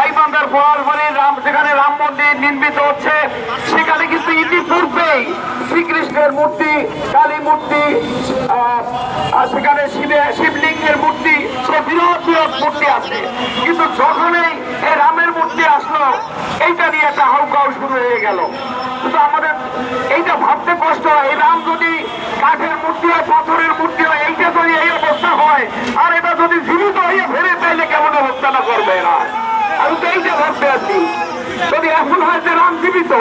গাইবান্ধার পলাশবাড়ির যেখানে রাম মন্দির নির্মিত হচ্ছে, সেখানে কিন্তু ইতিপূর্বেই শ্রীকৃষ্ণের মূর্তি, কালী মূর্তি, সেখানে শিবলিঙ্গের মূর্তি, সে বৃহৎ বৃহৎ মূর্তি আছে। কিন্তু যখনই এই রামের মূর্তি আসলো, এইটা নিয়ে একটা হাউকাউ শুরু হয়ে গেল। কিন্তু আমাদের এইটা ভাবতে কষ্ট হয়, এই রাম যদি কাঠের মূর্তি হয়, পাথরের মূর্তি হয়, এইটা যদি এই অবস্থা হয়, আর এটা যদি জীবিত হয়ে ফেরে, তাইলে কেমন অবস্থাটা করবে এরা? আমি তো এইটা ভাবতে আছি, যদি এখন হয় যে রাম জীবিত,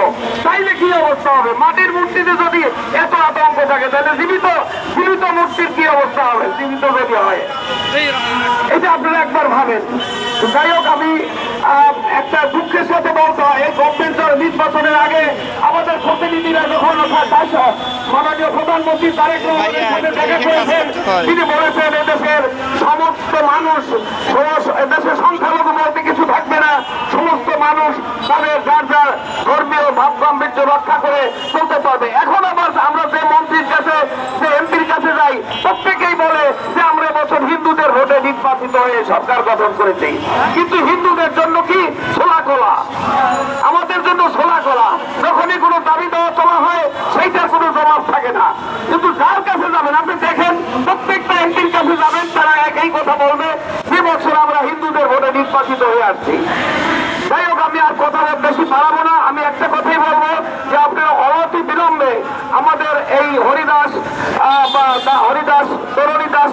তাইলে কি অবস্থা হবে? মাটির মূর্তিতে যদি এত আতঙ্ক থাকে, তাহলে জীবিত মূর্তির কি অবস্থা হবে জীবিত যদি হয়? এটা আপনারা একবার ভাবেন। যাই হোক, আমি একটা দুঃখের সাথে বলতে হয়, এই গভর্নমেন্ট নির্বাচনের আগে আমাদের প্রতিনিধিরা যখন মাননীয় প্রধানমন্ত্রী তারেক রহমানের সাথে দেখা করেছেন, তিনি বলেছেন এদেশের সমস্ত মানুষ, এদেশের সংখ্যালঘু বলতে কিছু থাকবে না, সমস্ত মানুষ তাদের যার যার ধর্মীয় ভাব গাম্ভীর্য রক্ষা করে চলতে পারবে। এখন আবার আমরা যে মন্ত্রীর কাছে, যে এমপির কাছে যাই, প্রত্যেকেই বলে যে আমরা এবছর হিন্দুদের ভোটে নির্বাচিত হয়ে সরকার গঠন করেছি। কিন্তু হিন্দুদের জন্য কি ছোলা কলা, আমাদের জন্য ছোলা কলা। যখনই কোনো দাবি দেওয়া তোলা হয়, সেইটার কোনো জবাব থাকে না। কিন্তু যার কাছে যাবেন, আপনি দেখেন প্রত্যেকটা এমপির কাছে যাবেন, তারা একই কথা বলবে যে বছর আমরা হিন্দুদের ভোটে নির্বাচিত হয়ে আসছি। যাই হোক, আমি আর কথা বেশি বাড়াবো না। আমি একটা কথাই বলবো যে আপনারা অনতি বিলম্বে আমাদের এই হরিদাস তরুণীদাস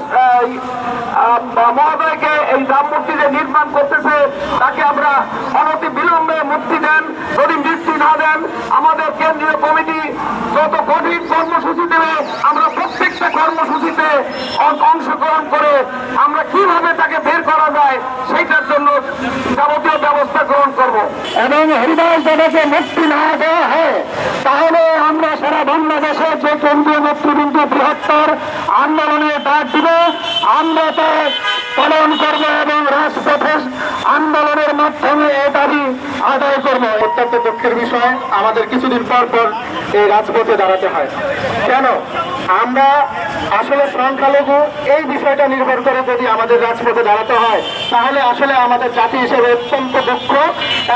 মহোদয়কে এই রাম মূর্তি যে নির্মাণ করতেছে, তাকে আমরা অনতি বিলম্বে মুক্তি দেন। যদি মুক্তি না দেন, আমাদের কেন্দ্রীয় কমিটি যত কঠিন কর্মসূচি দেবে, আমরা প্রত্যেকটা কর্মসূচিতে অংশগ্রহণ করে আমরা কিভাবে তাকে বের করা যায়, সেইটার জন্য যাবতীয় ব্যবস্থা গ্রহণ করব। এবং হরিদাস দাদাকে মুক্তি না দেওয়া হয়, তাহলে আমরা সারা বাংলাদেশে যে কেন্দ্রীয় নেতৃবৃন্দ বৃহত্তর আন্দোলনের ডাক দিব, আমরা তা পালন করবো এবং রাজপথে আন্দোলনের মাধ্যমে এ দাবি আদায় করবো। অত্যন্ত দুঃখের বিষয়, আমাদের কিছুদিন পর পর এই রাজপথে দাঁড়াতে হয়। কেন? আমরা আসলে সংখ্যালঘু, এই বিষয়টা নির্ভর করে যদি আমাদের রাজপথে দাঁড়াতে হয়, তাহলে আসলে আমাদের জাতি হিসেবে অত্যন্ত দুঃখ,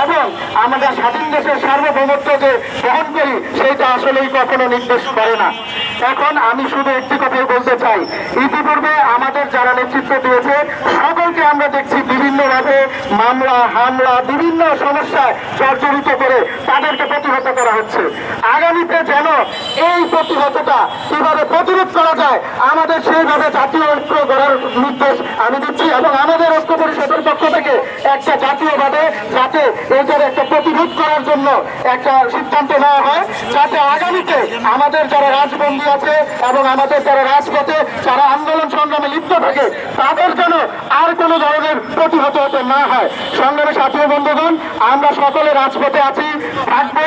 এবং আমরা স্বাধীন দেশের সার্বভৌমত্ব যে বহন করি, সেইটা আসলেই কখনো নির্দেশ করে না। এখন আমি শুধু একটি কথাই বলতে চাই, ইতিপূর্বে আমাদের যারা নেতৃত্ব দিয়েছে, সকলকে আমরা দেখছি বিভিন্নভাবে মামলা হামলা, বিভিন্ন সমস্যায় জর্জরিত করে তাদেরকে প্রতিহত করা হচ্ছে। আগামীতে যেন এই প্রতিহতটা কিভাবে প্রতিরোধ করা যায়, আমাদের সেইভাবে জাতীয় ঐক্য গড়ার নির্দেশ আমি দিচ্ছি, এবং আমাদের ঐক্য পরিষদের পক্ষ থেকে একটা জাতীয়ভাবে যাতে এটার একটা প্রতিরোধ করার জন্য একটা সিদ্ধান্ত নেওয়া হয়, যাতে আগামীতে আমাদের যারা রাজবন্দী আছে এবং আমাদের যারা রাজপথে যারা আন্দোলন সংগ্রামে লিপ্ত থাকে, তাদের যেন আর কোনো ধরনের প্রতিহত হতে না হয়। সংগ্রামে সাথী বন্ধুগণ, আমরা সকলে রাজপথে আছি, থাকবো।